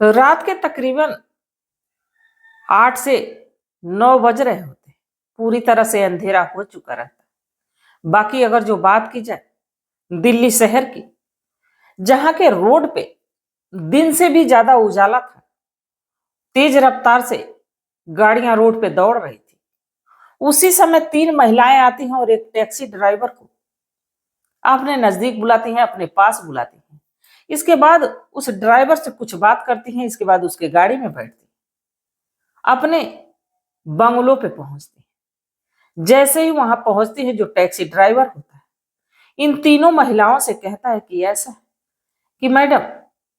रात के तकरीबन 8 से 9 बज रहे होते। पूरी तरह से अंधेरा हो चुका रहता। बाकी अगर जो बात की जाए दिल्ली शहर की, जहां के रोड पे दिन से भी ज्यादा उजाला था, तेज रफ्तार से गाड़ियां रोड पे दौड़ रही थी। उसी समय 3 महिलाएं आती हैं और एक टैक्सी ड्राइवर को अपने नजदीक बुलाती हैं, अपने पास बुलाती हैं। इसके बाद उस ड्राइवर से कुछ बात करती हैं। इसके बाद उसके गाड़ी में बैठती, अपने बंगलों पे पहुंचती हैं। जैसे ही वहां पहुंचती है, जो टैक्सी ड्राइवर होता है इन तीनों महिलाओं से कहता है कि ऐसा है कि मैडम,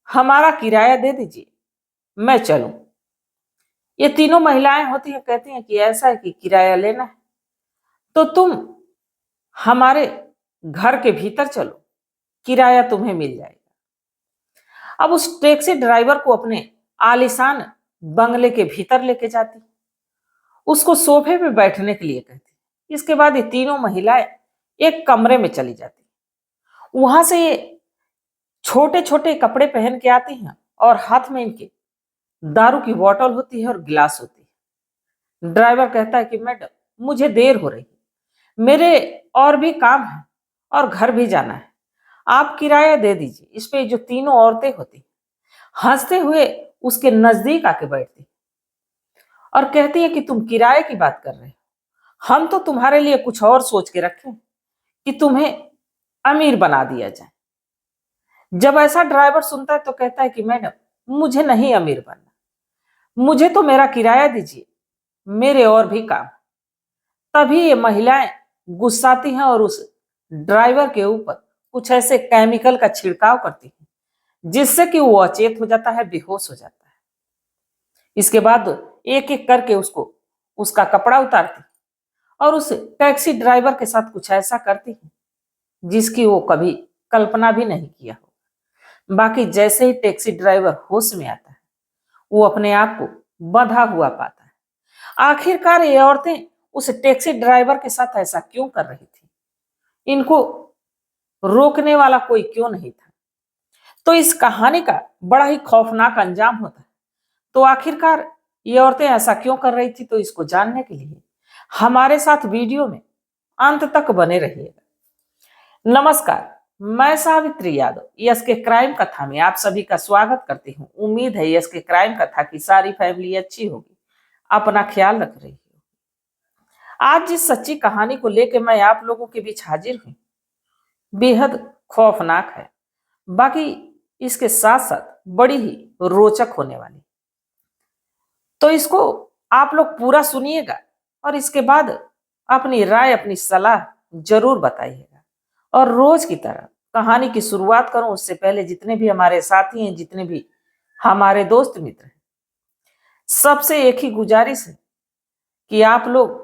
हमारा किराया दे दीजिए, मैं चलूं। ये तीनों महिलाएं होती हैं, कहती हैं कि ऐसा है कि किराया लेना है तो तुम हमारे घर के भीतर चलो, किराया तुम्हें मिल जाएगा। अब उस टैक्सी ड्राइवर को अपने आलीशान बंगले के भीतर लेके जाती, उसको सोफे पे बैठने के लिए कहती। इसके बाद ये तीनों महिलाएं एक कमरे में चली जाती। वहां से ये छोटे छोटे कपड़े पहन के आती हैं और हाथ में इनके दारू की बोतल होती है और गिलास होती है। ड्राइवर कहता है कि मैडम, मुझे देर हो रही है, मेरे और भी काम है और घर भी जाना है, आप किराया दे दीजिए। इस पे जो तीनों औरतें होती हंसते हुए उसके नजदीक आके बैठती और कहती है कि तुम किराए की बात कर रहे हो, हम तो तुम्हारे लिए कुछ और सोच के रखे कि तुम्हें अमीर बना दिया जाए। जब ऐसा ड्राइवर सुनता है तो कहता है कि मैडम, मुझे नहीं अमीर बनना, मुझे तो मेरा किराया दीजिए, मेरे और भी काम। तभी ये महिलाएं गुस्साती हैं और उस ड्राइवर के ऊपर कुछ ऐसे केमिकल का छिड़काव करती हैं जिससे कि वो अचेत हो जाता है, बेहोश हो जाता है। इसके बाद एक एक करके उसको उसका कपड़ा उतारती और उस टैक्सी ड्राइवर के साथ कुछ ऐसा करती है जिसकी वो कभी कल्पना भी नहीं किया हो। बाकी जैसे ही टैक्सी ड्राइवर होश में आता है, वो अपने आप को बंधा हुआ पाता है। आखिरकार ये औरतें उस टैक्सी ड्राइवर के साथ ऐसा क्यों कर रही थी? इनको रोकने वाला कोई क्यों नहीं था? तो इस कहानी का बड़ा ही खौफनाक अंजाम होता है। तो आखिरकार ये औरतें ऐसा क्यों कर रही थी? तो इसको जानने के लिए हमारे साथ वीडियो में अंत तक बने रहिएगा। नमस्कार, मैं सावित्री यादव यस के क्राइम कथा में आप सभी का स्वागत करती हूँ। उम्मीद है यस के क्राइम कथा की सारी फैमिली अच्छी होगी, अपना ख्याल रख रही है। आज जिस सच्ची कहानी को लेकर मैं आप लोगों के बीच हाजिर हूँ, बेहद खौफनाक है। बाकी इसके साथ साथ बड़ी ही रोचक होने वाली, तो इसको आप लोग पूरा सुनिएगा और इसके बाद अपनी राय, अपनी सलाह जरूर बताइएगा। और रोज की तरह कहानी की शुरुआत करूं उससे पहले जितने भी हमारे साथी हैं, जितने भी हमारे दोस्त मित्र हैं, सबसे एक ही गुजारिश है कि आप लोग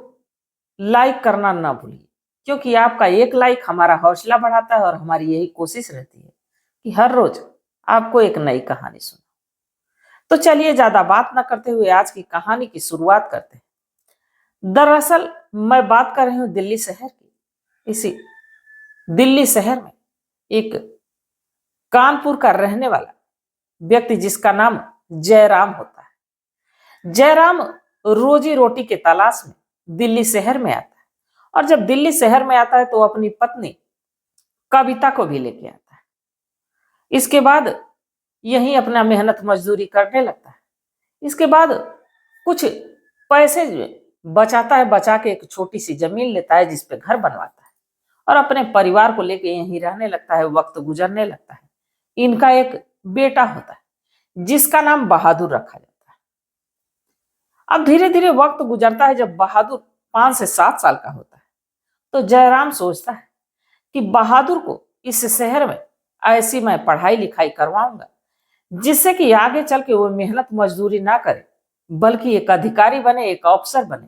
लाइक करना ना भूलिए, क्योंकि आपका एक लाइक हमारा हौसला बढ़ाता है और हमारी यही कोशिश रहती है कि हर रोज आपको एक नई कहानी सुनो। तो चलिए ज्यादा बात ना करते हुए आज की कहानी की शुरुआत करते हैं। दरअसल मैं बात कर रही हूँ दिल्ली शहर की। इसी दिल्ली शहर में एक कानपुर का रहने वाला व्यक्ति जिसका नाम जयराम होता है। जयराम रोजी रोटी के तलाश में दिल्ली शहर में आता है और जब दिल्ली शहर में आता है तो अपनी पत्नी कविता को भी लेके आता है। इसके बाद यहीं अपना मेहनत मजदूरी करने लगता है। इसके बाद कुछ पैसे बचाता है, बचा के एक छोटी सी जमीन लेता है जिस पे घर बनवाता है और अपने परिवार को लेके यहीं रहने लगता है, वक्त गुजरने लगता है। इनका एक बेटा होता है जिसका नाम बहादुर रखा जाता है। अब धीरे धीरे वक्त गुजरता है। जब बहादुर 5 से 7 साल का होता है तो जयराम सोचता है कि बहादुर को इस शहर में ऐसी मैं पढ़ाई लिखाई करवाऊंगा जिससे कि आगे चल के वो मेहनत मजदूरी ना करे, बल्कि एक अधिकारी बने, एक अफसर बने।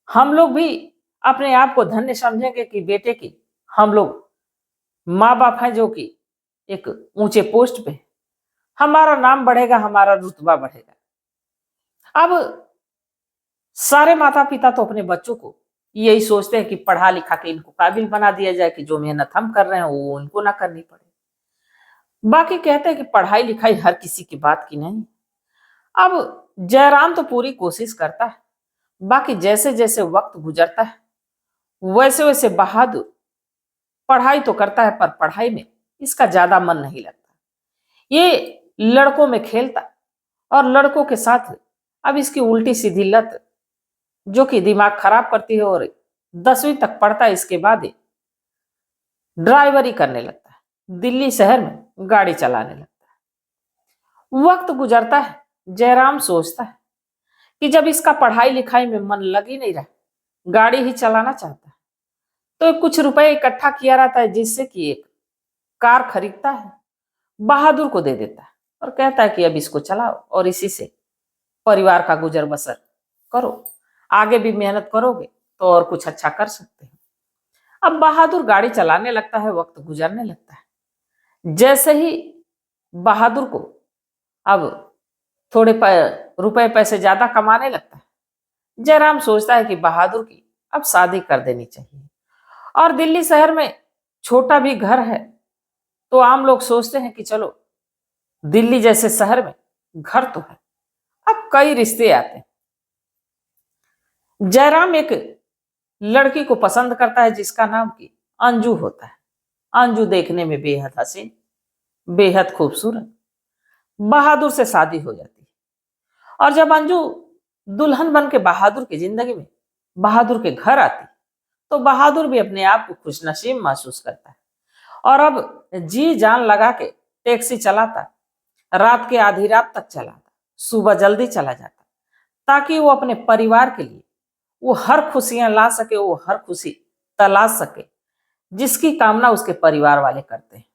हम लोग भी अपने आप को धन्य समझेंगे कि बेटे की हम लोग माँ बाप हैं जो कि एक ऊंचे पोस्ट पे, हमारा नाम बढ़ेगा, हमारा रुतबा बढ़ेगा। अब सारे माता पिता तो अपने बच्चों को यही सोचते हैं कि पढ़ा लिखा के इनको काबिल बना दिया जाए कि जो मेहनत हम कर रहे हैं वो इनको ना करनी पड़े। बाकी कहते हैं कि पढ़ाई लिखाई हर किसी की बात की नहीं, अब जयराम तो पूरी कोशिश करता है, बाकी जैसे जैसे वक्त गुजरता है वैसे वैसे बहादुर पढ़ाई तो करता है, पर पढ़ाई में इसका ज्यादा मन नहीं लगता। ये लड़कों में खेलता और लड़कों के साथ अब इसकी उल्टी सीधी लत जो कि दिमाग खराब करती है, और 10वीं तक पढ़ता है। इसके बाद ड्राइवरी करने लगता है, दिल्ली शहर में गाड़ी चलाने लगता है। वक्त गुजरता है, जयराम सोचता है कि जब इसका पढ़ाई लिखाई में मन लग ही नहीं रहा, गाड़ी ही चलाना चाहता है, तो कुछ रुपए इकट्ठा किया रहता है जिससे कि एक कार खरीदता है, बहादुर को दे देता है और कहता है कि अब इसको चलाओ और इसी से परिवार का गुजर बसर करो। आगे भी मेहनत करोगे तो और कुछ अच्छा कर सकते हो। अब बहादुर गाड़ी चलाने लगता है, वक्त गुजरने लगता है। जैसे ही बहादुर को अब थोड़े रुपए पैसे ज्यादा कमाने लगता है, जयराम सोचता है कि बहादुर की अब शादी कर देनी चाहिए। और दिल्ली शहर में छोटा भी घर है, तो आम लोग सोचते हैं कि चलो दिल्ली जैसे शहर में घर तो है, अब कई रिश्ते आते हैं। जयराम एक लड़की को पसंद करता है जिसका नाम की अंजू होता है। अंजू देखने में बेहद हसीन, बेहद खूबसूरत। बहादुर से शादी हो जाती है, और जब अंजू दुल्हन बन के बहादुर की जिंदगी में बहादुर के घर आती, तो बहादुर भी अपने आप को खुशनसीब महसूस करता है और अब जी जान लगा के टैक्सी चलाता, रात के आधी रात तक चलाता, सुबह जल्दी चला जाता, ताकि वो अपने परिवार के लिए वो हर खुशियां ला सके, वो हर खुशी तलाश सके जिसकी कामना उसके परिवार वाले करते हैं।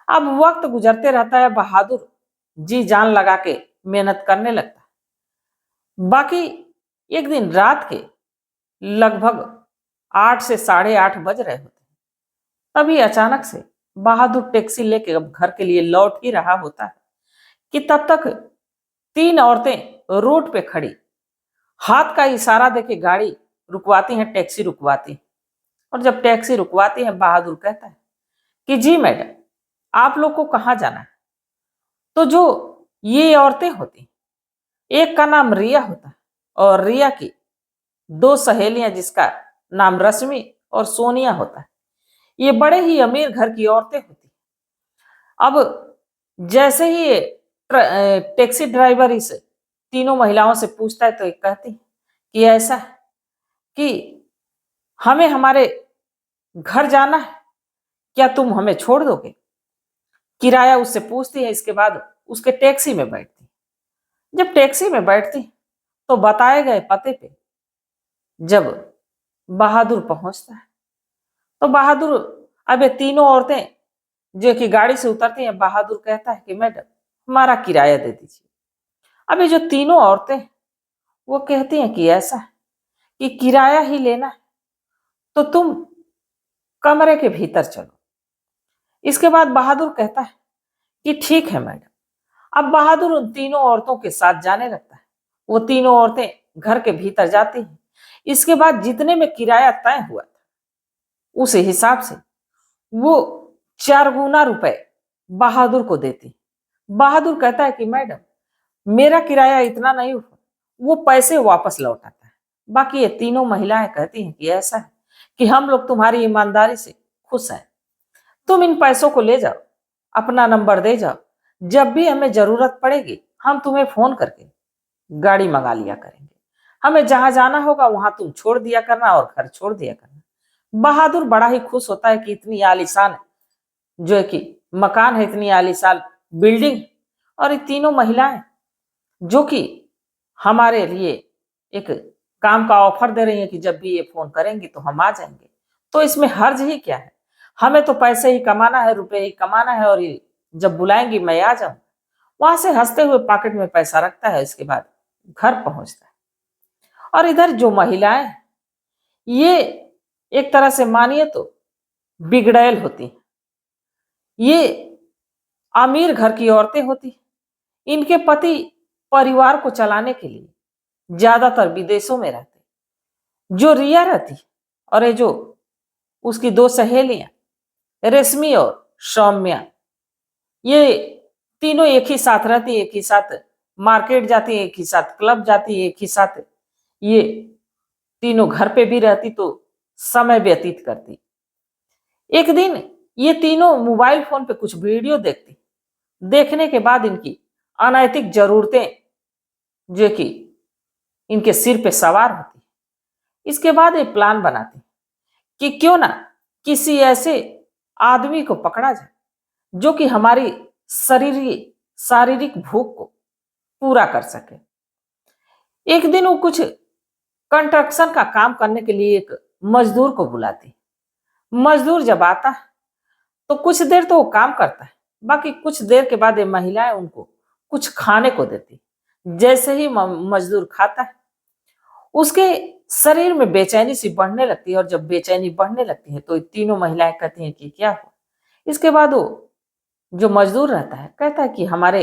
अब वक्त गुजरते रहता है, बहादुर जी जान लगा के मेहनत करने लगता है। बाकी एक दिन रात के लगभग 8 से 8:30 बज रहे होते हैं, तभी अचानक से बहादुर टैक्सी लेके अब घर के लिए लौट ही रहा होता है कि तब तक 3 औरतें रोड पे खड़ी हाथ का इशारा देके गाड़ी रुकवाती हैं, टैक्सी रुकवाती। और जब टैक्सी रुकवाती है, बहादुर कहता है कि जी मैडम, आप लोग को कहाँ जाना है? तो जो ये औरतें होती, एक का नाम रिया होता है और रिया की 2 सहेलियां जिसका नाम रश्मि और सोनिया होता है, ये बड़े ही अमीर घर की औरतें होती। अब जैसे ही टैक्सी ड्राइवर इस तीनों महिलाओं से पूछता है, तो एक कहती कि ऐसा है कि हमें हमारे घर जाना है, क्या तुम हमें छोड़ दोगे? किराया उससे पूछती है। इसके बाद उसके टैक्सी में बैठती। जब टैक्सी में बैठती तो बताए गए पते पे जब बहादुर पहुंचता है, तो बहादुर, अब ये तीनों औरतें जो कि गाड़ी से उतरती हैं, बहादुर कहता है कि मैडम हमारा किराया दे दीजिए। अब ये जो तीनों औरतें वो कहती हैं कि ऐसा है कि किराया ही लेना है तो तुम कमरे के भीतर चलो। इसके बाद बहादुर कहता है कि ठीक है मैडम। अब बहादुर उन तीनों औरतों के साथ जाने लगता है। वो तीनों औरतें घर के भीतर जाती हैं। इसके बाद जितने में किराया तय हुआ था उस हिसाब से वो 4 गुना रुपए बहादुर को देती। बहादुर कहता है कि मैडम मेरा किराया इतना नहीं हुआ, वो पैसे वापस लौटाता है। बाकी ये तीनों महिलाएं कहती हैं कि ऐसा है कि हम लोग तुम्हारी ईमानदारी से खुश हैं, तुम इन पैसों को ले जाओ, अपना नंबर दे जाओ, जब भी हमें जरूरत पड़ेगी हम तुम्हें फोन करके गाड़ी मंगा लिया करेंगे, हमें जहां जाना होगा वहां तुम छोड़ दिया करना और घर छोड़ दिया करना। बहादुर बड़ा ही खुश होता है कि इतनी आलीशान जो है कि मकान है, इतनी आलीशान बिल्डिंग, और ये तीनों महिलाएं जो कि हमारे लिए एक काम का ऑफर दे रही हैं कि जब भी ये फोन करेंगी तो हम आ जाएंगे, तो इसमें हर्ज ही क्या है? हमें तो पैसे ही कमाना है, रुपए ही कमाना है, और ये जब बुलाएंगी मैं आ जाऊं। वहां से हंसते हुए पॉकेट में पैसा रखता है, इसके बाद घर पहुंचता है। और इधर जो महिलाएं ये एक तरह से मानिए तो बिगड़ैल होती हैं। ये अमीर घर की औरतें होती। इनके पति परिवार को चलाने के लिए ज्यादातर विदेशों में रहते। जो रिया रहती और ये जो उसकी 2 सहेलियां रेशमी और सौम्या, ये तीनों एक ही साथ रहती, एक ही साथ मार्केट जाती एक ही साथ, क्लब जाती एक ही साथ, ये तीनों घर पे भी रहती तो समय व्यतीत करती। एक दिन ये तीनों मोबाइल फोन पे कुछ वीडियो देखती। देखने के बाद इनकी अनैतिक जरूरतें जो कि इनके सिर पे सवार होती। इसके बाद ये प्लान बनाती कि क्यों ना किसी ऐसे आदमी को पकड़ा जाए जो कि हमारी शरीर शारीरिक भूख को पूरा कर सके। एक दिन वो कुछ कंस्ट्रक्शन का काम करने के लिए एक मजदूर को बुलाती। मजदूर जब आता है तो कुछ देर तो वो काम करता है, बाकी कुछ देर के बाद ये महिलाएं उनको कुछ खाने को देती। जैसे ही मजदूर खाता है उसके शरीर में बेचैनी सी बढ़ने लगती है, और जब बेचैनी बढ़ने लगती है तो ये तीनों महिलाएं कहती हैं कि क्या हुआ। इसके बाद वो जो मजदूर रहता है कहता है कि हमारे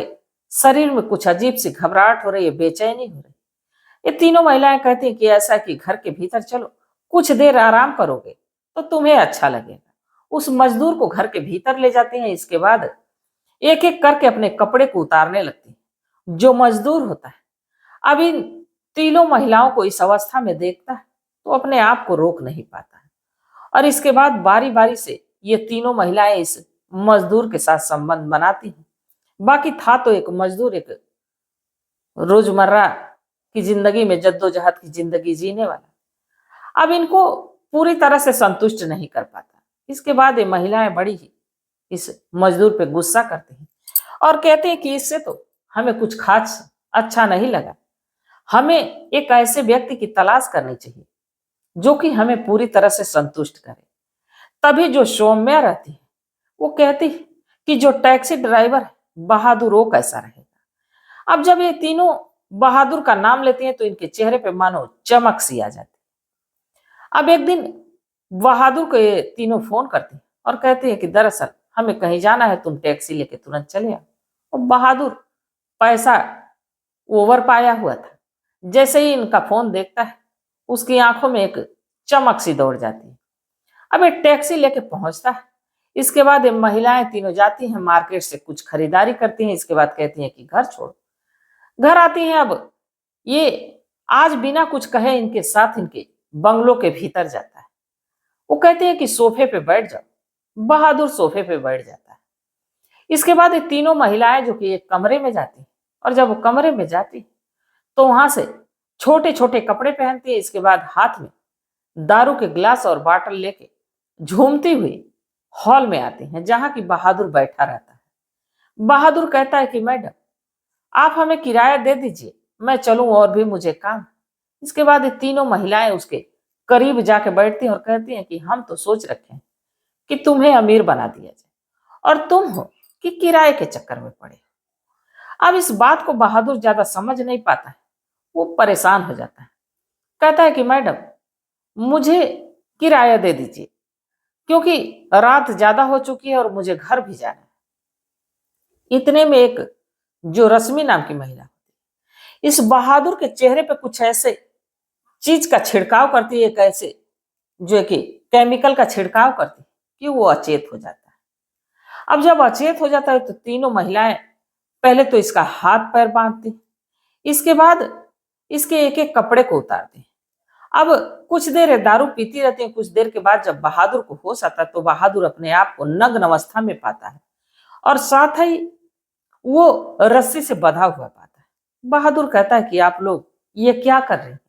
शरीर में कुछ अजीब सी घबराहट हो रही है, बेचैनी हो रही है। ये तीनों महिलाएं कहती हैं कि ऐसा कि घर के भीतर चलो, कुछ देर आराम करोगे तो तुम्हें अच्छा लगेगा। उस मजदूर को घर के भीतर ले जाती हैं। इसके बाद एक एक करके अपने कपड़े को उतारने लगती हैं। जो मजदूर होता है अब इन तीनों महिलाओं को इस अवस्था में देखता है तो अपने आप को रोक नहीं पाता है, और इसके बाद बारी बारी से ये तीनों महिलाएं इस मजदूर के साथ संबंध बनाती हैं। बाकी था तो एक मजदूर एक रोजमर्रा की जिंदगी में जद्दोजहद की जिंदगी जीने वाला, अब इनको पूरी तरह से संतुष्ट नहीं कर पाता। इसके बाद ये महिलाएं बड़ी ही इस मजदूर पे गुस्सा करती हैं और कहते हैं कि इससे तो हमें कुछ खास अच्छा नहीं लगा, हमें एक ऐसे व्यक्ति की तलाश करनी चाहिए जो कि हमें पूरी तरह से संतुष्ट करे। तभी जो सौम्या रहती है वो कहती है कि जो टैक्सी ड्राइवर है बहादुर वो कैसा रहेगा। अब जब ये तीनों बहादुर का नाम लेती हैं तो इनके चेहरे पे मानो चमक सी आ जाती है। अब एक दिन बहादुर को ये तीनों फोन करती हैं और कहती है कि दरअसल हमें कहीं जाना है, तुम टैक्सी लेके तुरंत चले आओ। और बहादुर पैसा ओवर पाया हुआ था, जैसे ही इनका फोन देखता है उसकी आंखों में एक चमक सी दौड़ जाती है। अब ये टैक्सी लेके पहुंचता है। इसके बाद ये महिलाएं तीनों जाती हैं मार्केट से कुछ खरीदारी करती हैं। इसके बाद कहती हैं कि घर छोड़ो। घर आती हैं। अब ये आज बिना कुछ कहे इनके साथ इनके बंगलों के भीतर जाता है। वो कहते हैं कि सोफे पे बैठ जाओ। बहादुर सोफे पे बैठ जाता है। इसके बाद ये तीनों महिलाएं जो कि एक कमरे में जाती, और जब वो कमरे में जाती तो वहां से छोटे छोटे कपड़े पहनती है। इसके बाद हाथ में दारू के गिलास और बाटल लेके झूमती हुई हॉल में आती हैं जहां की बहादुर बैठा रहता है। बहादुर कहता है कि मैडम आप हमें किराया दे दीजिए, मैं चलूं और भी मुझे काम। इसके बाद ये तीनों महिलाएं उसके करीब जाके बैठती हैं और कहती हैं कि हम तो सोच रखे हैं कि तुम्हें अमीर बना दिया जाए और तुम हो कि किराए के चक्कर में पड़े। अब इस बात को बहादुर ज्यादा समझ नहीं पाता है, वो परेशान हो जाता है। कहता है कि मैडम मुझे किराया दे दीजिए क्योंकि रात ज्यादा हो चुकी है और मुझे घर भी जाना है। इतने में एक जो रश्मि नाम की महिला इस बहादुर के चेहरे पे कुछ ऐसे चीज का छिड़काव करती है, एक ऐसे जो कि केमिकल का छिड़काव करती है कि वो अचेत हो जाता है। अब जब अचेत हो जाता है तो तीनों महिलाएं पहले तो इसका हाथ पैर बांधती, इसके बाद इसके एक एक कपड़े को उतारती। अब कुछ देर दारू पीती रहती है। कुछ देर के बाद जब बहादुर को होश आता है तो बहादुर अपने आप को नग्न अवस्था में पाता है और साथ ही वो रस्सी से बंधा हुआ पाता है। बहादुर कहता है कि आप लोग ये क्या कर रहे हैं,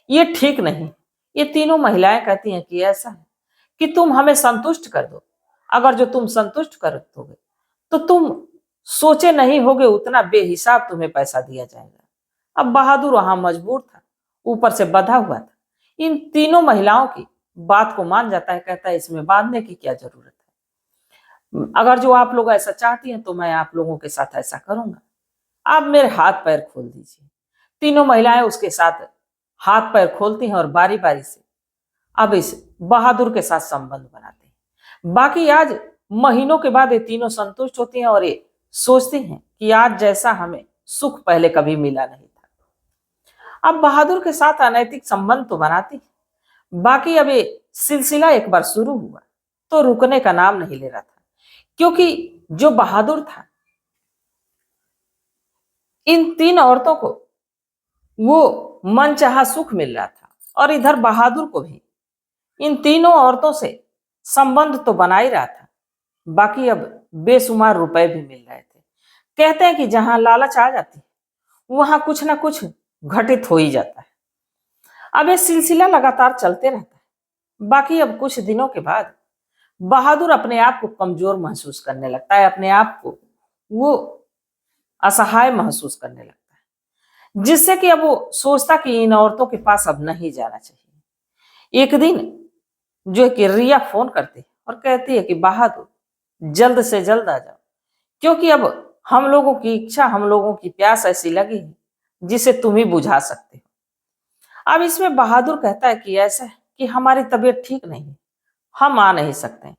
ये ठीक नहीं। ये तीनों महिलाएं कहती हैं कि ऐसा है कि तुम हमें संतुष्ट कर दो, अगर जो तुम संतुष्ट कर दोगे तो तुम सोचे नहीं होगे उतना बेहिसाब तुम्हें पैसा दिया जाएगा। अब बहादुर वहां मजबूर था, ऊपर से बंधा हुआ था। इन तीनों महिलाओं की बात को मान जाता है। कहता है इसमें बांधने की क्या जरूरत है, अगर जो आप लोग ऐसा चाहती हैं तो मैं आप लोगों के साथ ऐसा करूंगा, आप मेरे हाथ पैर खोल दीजिए। तीनों महिलाएं उसके साथ हाथ पैर खोलती हैं और बारी बारी से अब इस बहादुर के साथ संबंध बनाते हैं। बाकी आज महीनों के बाद ये तीनों संतुष्ट होती हैं और ये सोचती हैं कि आज जैसा हमें सुख पहले कभी मिला नहीं था। अब बहादुर के साथ अनैतिक संबंध तो बनाती है। बाकी अब ये सिलसिला एक बार शुरू हुआ तो रुकने का नाम नहीं ले रहा था, क्योंकि जो बहादुर था इन तीन औरतों को वो मनचाहा सुख मिल रहा था और इधर बहादुर को भी इन तीनों औरतों से संबंध तो बना ही रहा था, बाकी अब बेशुमार रुपए भी मिल रहे थे। कहते हैं कि जहां लालच आ जाती है वहां कुछ ना कुछ घटित हो ही जाता है। अब ये सिलसिला लगातार चलते रहता है। बाकी अब कुछ दिनों के बाद बहादुर अपने आप को कमजोर महसूस करने लगता है, अपने आप को वो असहाय महसूस करने लगता है, जिससे कि अब वो सोचता कि इन औरतों के पास अब नहीं जाना चाहिए। एक दिन जो है कि रिया फोन करती है और कहती है कि बहादुर जल्द से जल्द आ जाओ, क्योंकि अब हम लोगों की इच्छा, हम लोगों की प्यास ऐसी लगी है जिसे तुम ही बुझा सकते हो। अब इसमें बहादुर कहता है कि ऐसा है कि हमारी तबीयत ठीक नहीं है, हम आ नहीं सकते।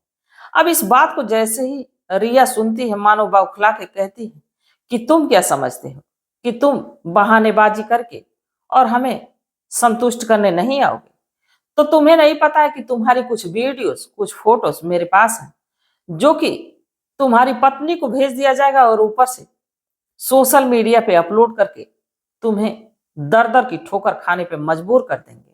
अब इस बात को जैसे ही रिया सुनती है, मानो बौखला के कहती है कि तुम क्या समझते हो कि तुम बहानेबाजी करके और हमें संतुष्ट करने नहीं आओगे? तो तुम्हें नहीं पता है कि तुम्हारी कुछ वीडियोस, कुछ फोटोस मेरे पास हैं, जो कि तुम्हारी पत्नी को भेज दिया जाएगा और ऊपर से सोशल मीडिया पे अपलोड करके तुम्हें दर दर की ठोकर खाने पे मजबूर कर देंगे।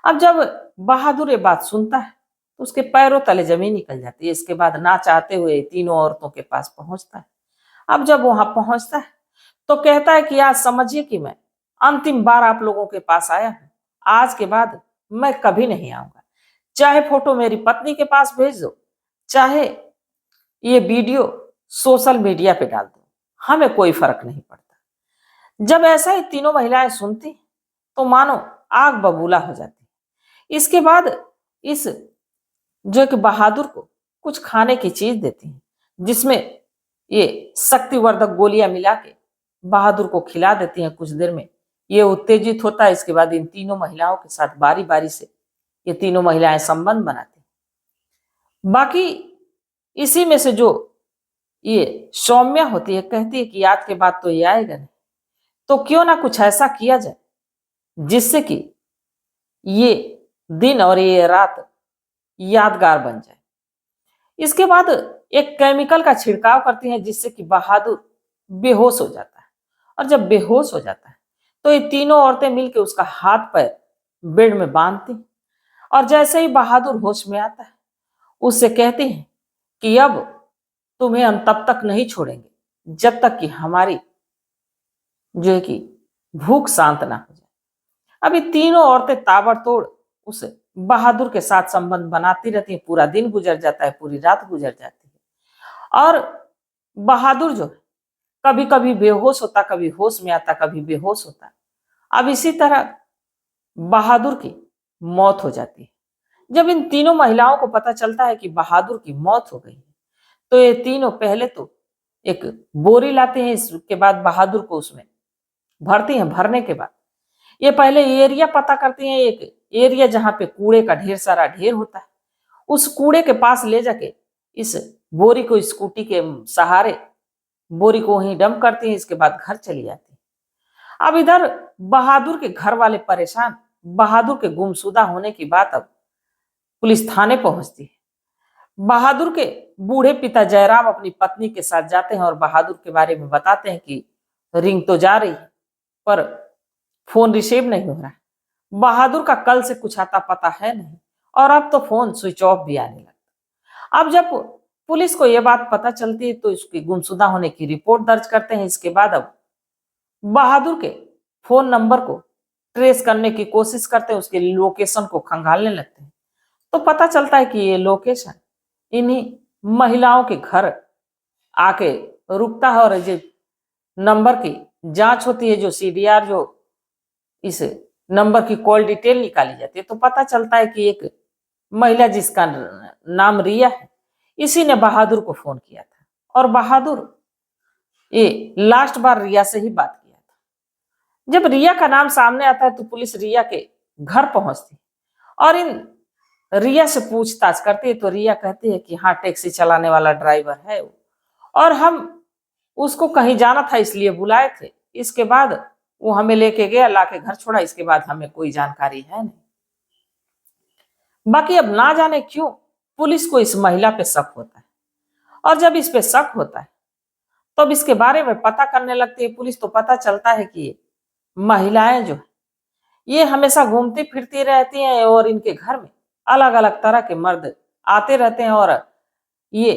अब जब बहादुर ये बात सुनता है तो उसके पैरों तले जमीन निकल जाती है। इसके बाद ना चाहते हुए तीनों औरतों के पास पहुंचता है। अब जब वहां पहुंचता है तो कहता है कि आज समझिए कि मैं अंतिम बार आप लोगों के पास आया हूं। आज के बाद मैं कभी नहीं आऊंगा। चाहे फोटो मेरी पत्नी के पास भेज दो, चाहे ये वीडियो सोशल मीडिया पे डाल दो, हमें कोई फर्क नहीं पड़ता। जब ऐसा ही तीनों महिलाएं सुनती तो मानो आग बबूला हो जाती। इसके बाद इस जो कि बहादुर को कुछ खाने की चीज देती हैं, जिसमें ये शक्तिवर्धक गोलियां मिला के बहादुर को खिला देती हैं। कुछ देर में ये उत्तेजित होता है। इसके बाद इन तीनों महिलाओं के साथ बारी बारी से ये तीनों महिलाएं संबंध बनाती हैं। बाकी इसी में से जो ये सौम्या होती है, कहती है कि आज के बाद तो ये आएगा नहीं, तो क्यों ना कुछ ऐसा किया जाए जिससे कि ये दिन और ये रात यादगार बन जाए। इसके बाद एक केमिकल का छिड़काव करती हैं, जिससे कि बहादुर बेहोश हो जाता है। और जब बेहोश हो जाता है तो ये तीनों औरतें मिलकर उसका हाथ पैर बेड में बांधती हैं। और जैसे ही बहादुर होश में आता है उससे कहती हैं कि अब तुम्हें हम तब तक नहीं छोड़ेंगे जब तक कि हमारी जो है कि भूख शांत ना हो जाए। अभी तीनों औरतें ताबड़तोड़ उस बहादुर के साथ संबंध बनाती रहती हैं। पूरा दिन गुजर जाता है, पूरी रात गुजर जाती है। और बहादुर जो है कभी कभी बेहोश होता, कभी होश में आता, कभी बेहोश होता। अब इसी तरह बहादुर की मौत हो जाती है। जब इन तीनों महिलाओं को पता चलता है कि बहादुर की मौत हो गई है तो ये तीनों पहले तो एक बोरी लाते हैं। इसके बाद बहादुर को उसमें भरती हैं। भरने के बाद ये पहले एरिया पता करती हैं, एक एरिया जहां पे कूड़े का ढेर सारा ढेर होता है। उस कूड़े के पास ले जाके इस बोरी को स्कूटी के सहारे बोरी को वहीं डंप करती हैं। इसके बाद घर चली जाती है। अब इधर बहादुर के घर वाले परेशान। बहादुर के गुमशुदा होने की बात अब पुलिस थाने पहुंचती है। बहादुर के बूढ़े पिता जयराम अपनी पत्नी के साथ जाते हैं और बहादुर के बारे में बताते हैं कि रिंग तो जा रही है पर फोन रिसीव नहीं हो रहा है। बहादुर का कल से कुछ आता पता है नहीं और अब तो फोन स्विच ऑफ भी आने लगता। अब जब पुलिस को यह बात पता चलती है तो इसकी गुमशुदा होने की रिपोर्ट दर्ज करते हैं। इसके बाद अब बहादुर के फोन नंबर को ट्रेस करने की कोशिश करते हैं, उसके लोकेशन को खंगालने लगते हैं। तो पता चलता है कि ये लोकेशन इन्हीं महिलाओं के घर आके रुकता है। और जो नंबर की जांच होती है, जो सीडीआर, जो इस नंबर की कॉल डिटेल निकाली जाती है, तो पता चलता है कि एक महिला जिसका नाम रिया है, इसी ने बहादुर को फोन किया था। और बहादुर ये लास्ट बार रिया से ही बात किया था। जब रिया का नाम सामने आता है तो पुलिस रिया के घर पहुंचती है और इन रिया से पूछताछ करती है। तो रिया कहती है कि हाँ, टैक्सी चलाने वाला ड्राइवर है वो, और हम उसको कहीं जाना था इसलिए बुलाए थे। इसके बाद वो हमें लेके गया, लाके घर छोड़ा। इसके बाद हमें कोई जानकारी है नहीं। बाकी अब ना जाने क्यों पुलिस को इस महिला पे शक होता है। और जब इस पे शक होता है तो अब इसके बारे में पता करने लगती है पुलिस, तो पता चलता है कि ये महिलाएं जो है ये हमेशा घूमती फिरती रहती हैं और इनके घर में अलग अलग तरह के मर्द आते रहते हैं और ये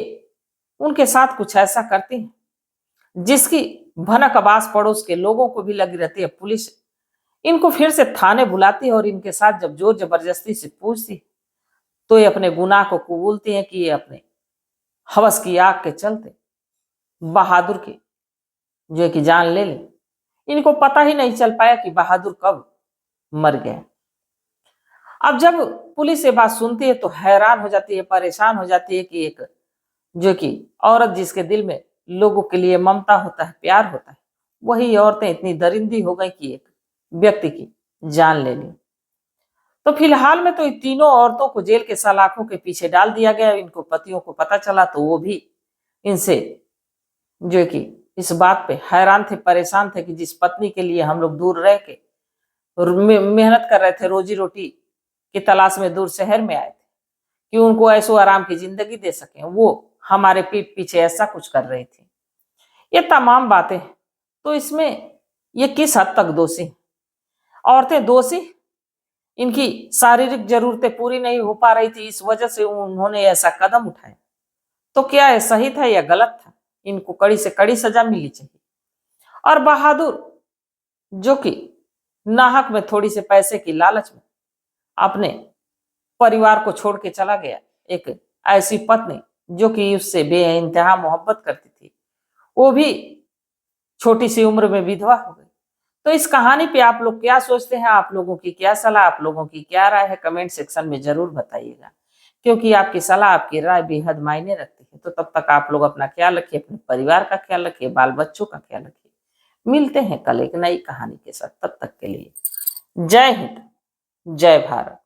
उनके साथ कुछ ऐसा करती हैं जिसकी भनक आवाज पड़ोस के लोगों को भी लगी रहती है। पुलिस इनको फिर से थाने बुलाती है और इनके साथ जब जोर जबरदस्ती से पूछती तो ये अपने गुनाह को कबूलती हैं कि ये अपने हवस की आग के चलते बहादुर की जो है कि जान ले ले। इनको पता ही नहीं चल पाया कि बहादुर कब मर गया। अब जब पुलिस ये बात सुनती है तो हैरान हो जाती है, परेशान हो जाती है कि एक जो कि औरत जिसके दिल में लोगों के लिए ममता होता है, प्यार होता है, वही औरतें इतनी दरिंदी हो गई कि एक व्यक्ति की जान ले ली। तो फिलहाल में तो इन तीनों औरतों को जेल के सलाखों के पीछे डाल दिया गया। इनको पतियों को पता चला तो वो भी इनसे जो है कि इस बात पे हैरान थे, परेशान थे कि जिस पत्नी के लिए हम लोग दूर रह के मेहनत कर रहे थे, रोजी रोटी की तलाश में दूर शहर में आए थे कि उनको ऐसो आराम की जिंदगी दे सके, वो हमारे पीठ पीछे ऐसा कुछ कर रही थी। ये तमाम बातें, तो इसमें ये किस हद तक दोषी? औरतें दोषी, इनकी शारीरिक जरूरतें पूरी नहीं हो पा रही थी, इस वजह से उन्होंने ऐसा कदम उठाया। तो क्या ये सही था या गलत था? इनको कड़ी से कड़ी सजा मिलनी चाहिए। और बहादुर जो कि नाहक में थोड़ी से पैसे की लालच में अपने परिवार को छोड़ के चला गया, एक ऐसी पत्नी जो कि उससे बेइंतहा मोहब्बत करती थी, वो भी छोटी सी उम्र में विधवा हो गई। तो इस कहानी पे आप लोग क्या सोचते हैं? आप लोगों की क्या सलाह, आप लोगों की क्या राय है? कमेंट सेक्शन में जरूर बताइएगा, क्योंकि आपकी सलाह, आपकी राय बेहद मायने रखती है। तो तब तक आप लोग अपना ख्याल रखिए, अपने परिवार का ख्याल रखिए, बाल बच्चों का ख्याल रखिए। मिलते हैं कल एक नई कहानी के साथ, तब तक के लिए जय हिंद, जय भारत।